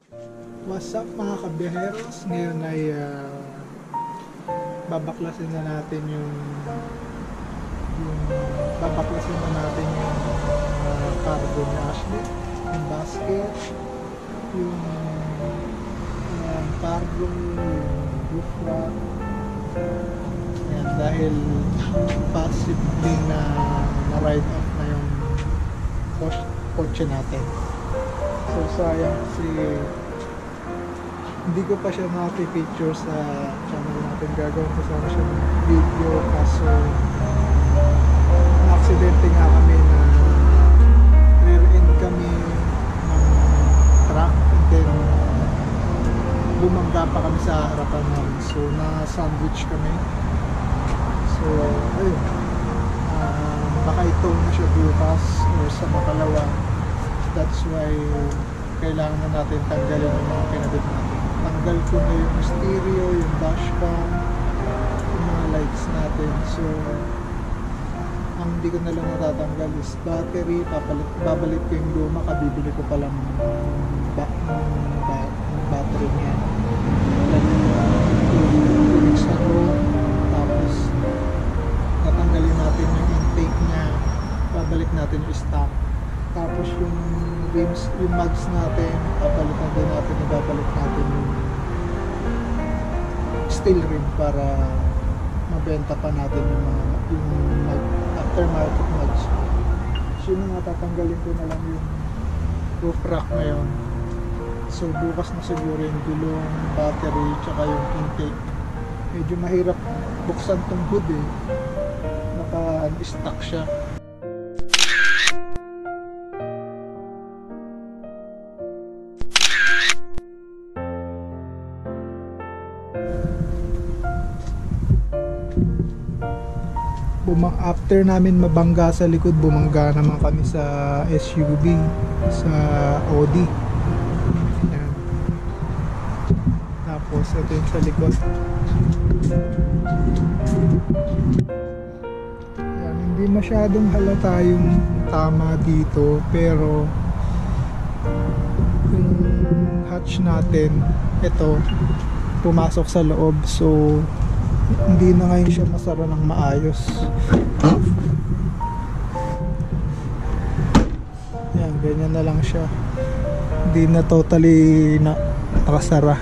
What's up mga kabiyaheros? Ngayon ay babaklasin na natin yung cargo ni Ashley, yung basket, yung cargo, yung roof rack. Ayan, dahil possibly na ride off na yung kotse natin. So sayang kasi hindi ko pa siya na-picture sa channel natin. Gagawin ko sana siya ng video, kaso na-aksidente nga kami na rear-end kami ng truck and then bumangga pa kami sa harapan namin, so na-sandwich kami. So ayun, baka ito na siya bukas or sa makalawa. That's why kailangan na natin tanggalin yung mga kinabit natin. Tanggal ko na yung stereo, yung dashcam, yung mga lights natin. So ang hindi ko na lang natatanggal is battery. Babalik ko yung luma, kabibili ko palang battery niya. Unix na ko, tapos tatanggalin natin yung intake niya, babalik natin yung stock. Tapos yung rims, yung mags natin, babalikan din natin, ibabalik natin yung steel rim para mabenta pa natin yung aftermarket mags. So yun nga, tatanggalin ko na lang yung roof rack ngayon. So bukas na siguro yung gulong, battery, tsaka yung intake. Medyo mahirap buksan tong hood eh, naka-stuck siya. After namin mabangga sa likod, bumangga naman kami sa SUV, sa Audi. Ayan. Tapos ito yung sa likod. Ayan, hindi masyadong halata yung tama dito, pero yung hatch natin, ito pumasok sa loob, so hindi na ngayon siya masara ng maayos. Yan, ganyan na lang siya. Hindi na totally nakasara.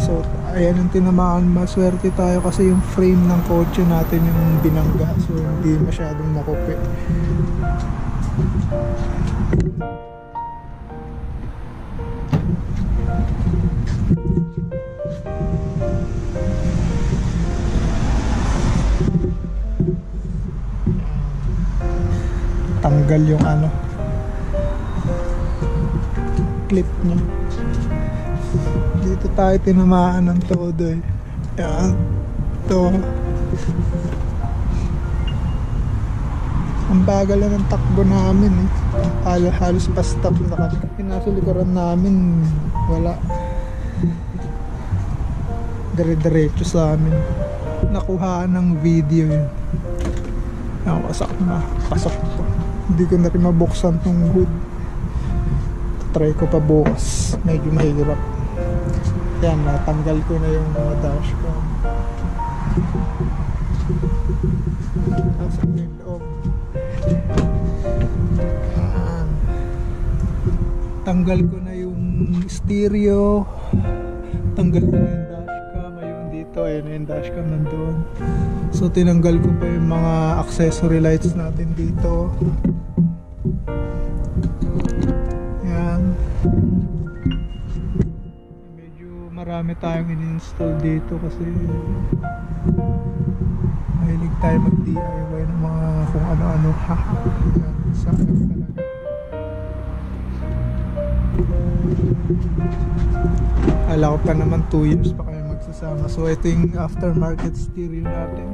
So ayan yung tinamaan. Maswerte tayo kasi yung frame ng kotse natin yung binangga, so hindi masyadong makupi. Tanggal yung clip niya. Dito tayo tinamaan ng todo eh. Yan, ito. Ang bagal na ng takbo namin eh. Halos pa stop na kami. Nasa likuran namin, wala. Dire-diretso sa amin. Nakuhaan ng video yun. Wasak na. Pasok ko. Hindi ko na rin mabuksan tong hood. Try ko pa bukas. Medyo mahirap. Yan, natanggal ko na yung mga dashcam. Nasa yung loob. Yan. Tanggal ko na yung stereo. Tanggal ko na yung dashcam. Ayun dito, ayun yung dashcam nandun. So tinanggal ko pa yung mga accessory lights natin dito. Yan. Medyo marami tayong in-install dito kasi mahilig tayo mag-DIY ng mga kung ano-ano. Yan, sayang talaga. Ala ko pa naman 2 years pa kami magsasama. So ito yung aftermarket stereo natin.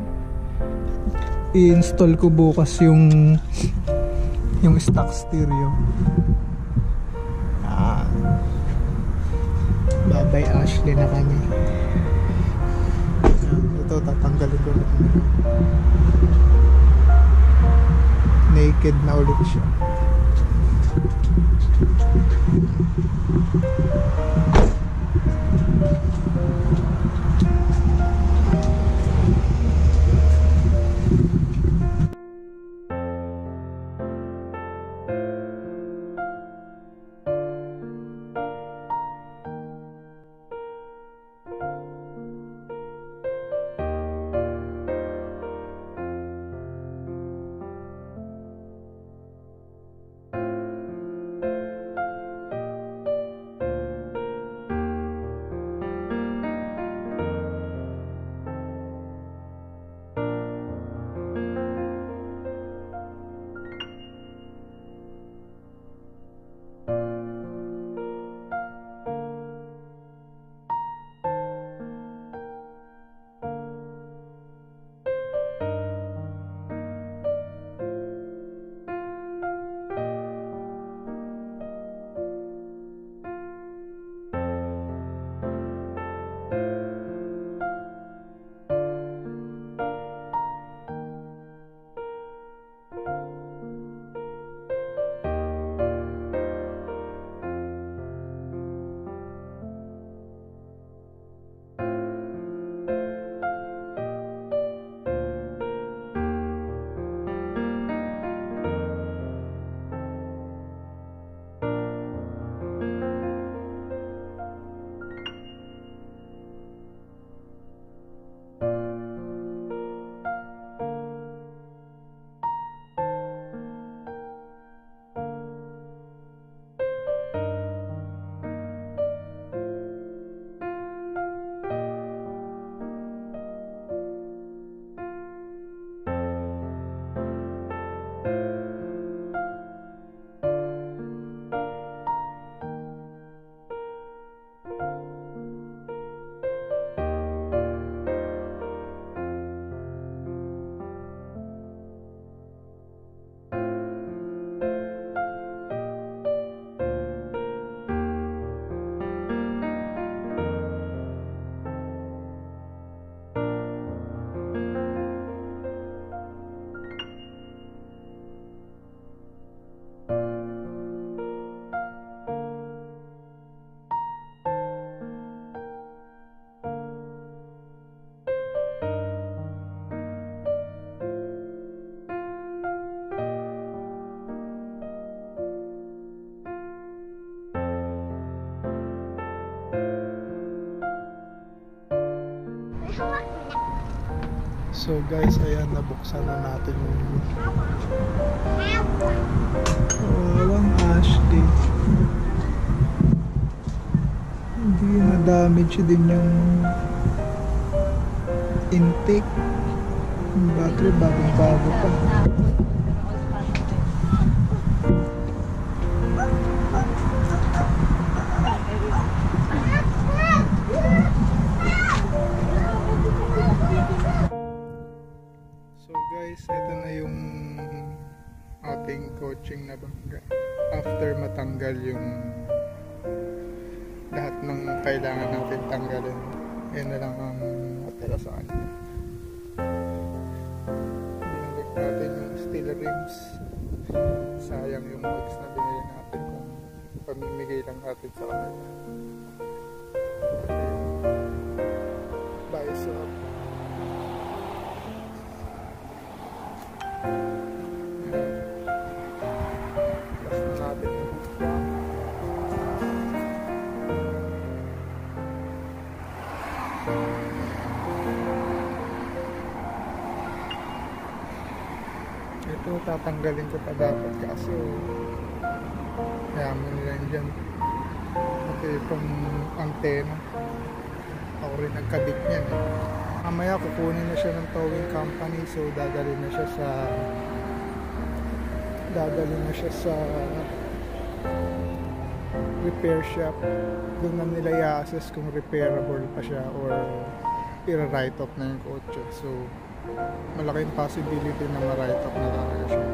I-install ko bukas yung stock stereo. Bye Ashley na kami. Ito tatanggalin ko na. Naked na ulit siya. So guys, ayan, nabuksan na natin yung walang Ashley. Hindi na damage din yung intake. Yung battery bagong bago pa. Ito na yung ating coaching na bangga after matanggal yung lahat ng kailangan natin tanggalin. Yan na lang ang natira sa kanya. Binalik natin yung steel rims. Sayang yung mods na binili natin kung pamimigay lang natin sa kanila. Bye swap. Ito tatanggalin ko pa dapat kaso yaman lang dyan. Ito itong antena, ako rin nagkabit niyan eh. Mamaya kukunin na siya ng towing company, so dadalhin na siya sa repair shop. Doon na nila i-assess kung repairable pa siya or i-write off na yung kotse. So malaking possibility na ma-write off na talaga siya.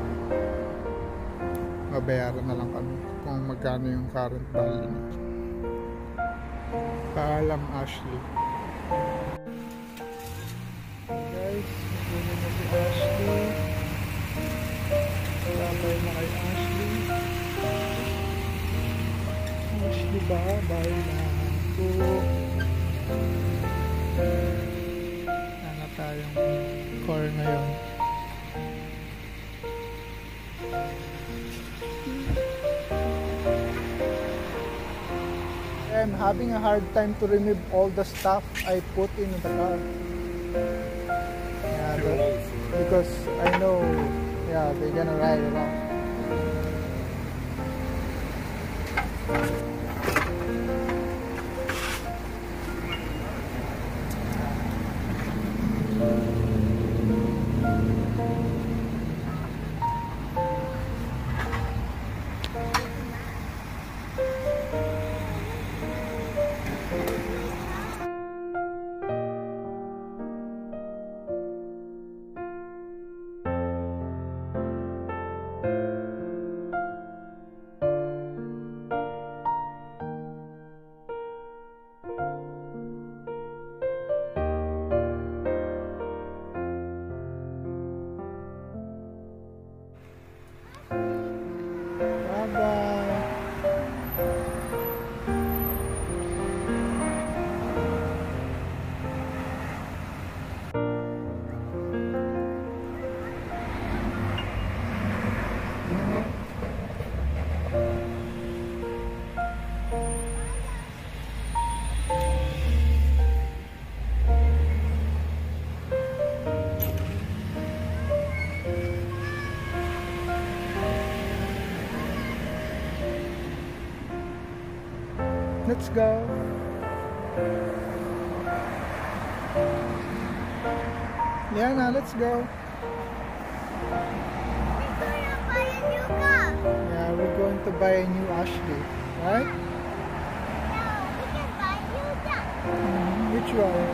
Mabayaran na lang kami kung magkano yung current value niya. Paalam, Ashley. Guys, kunin na si Ashley. Sabay na kay Ashley. babailando. Ano tayong car ngayon? I'm having a hard time to remove all the stuff I put in the car. Yeah, because I know, yeah, they're gonna ride around. Let's go. Liana, let's go. We're gonna buy a new car. Yeah, we're going to buy a new Ashley, right? No, we can buy a new duck. Which one?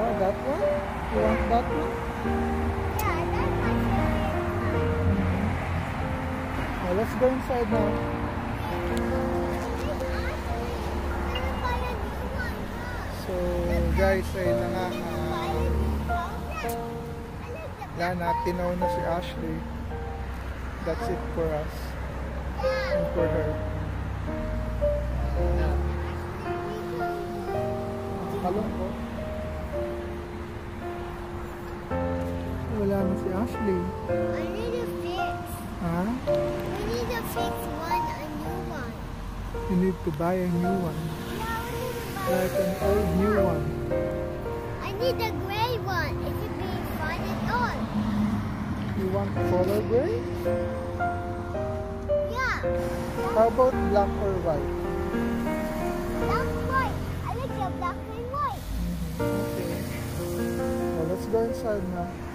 Oh, that one? You want that one? Yeah, that's my favorite Oh, let's go inside now. car. We're gonna buy a new one. So, guys, ay na nga. Buy a new car. I like the Lana, tinaw na si Ashley. That's it for us and for her. Kalungkot. Wala na si Ashley. I need to fix. Ha? We need to fix one, a new one. You need to buy a new one. Yeah, we need to buy Like an old new one. I need the gray one. It should be fun and all. You want color gray? Yeah. How about black or white? Black and white. I like the black and white. Okay. Well, let's go inside now.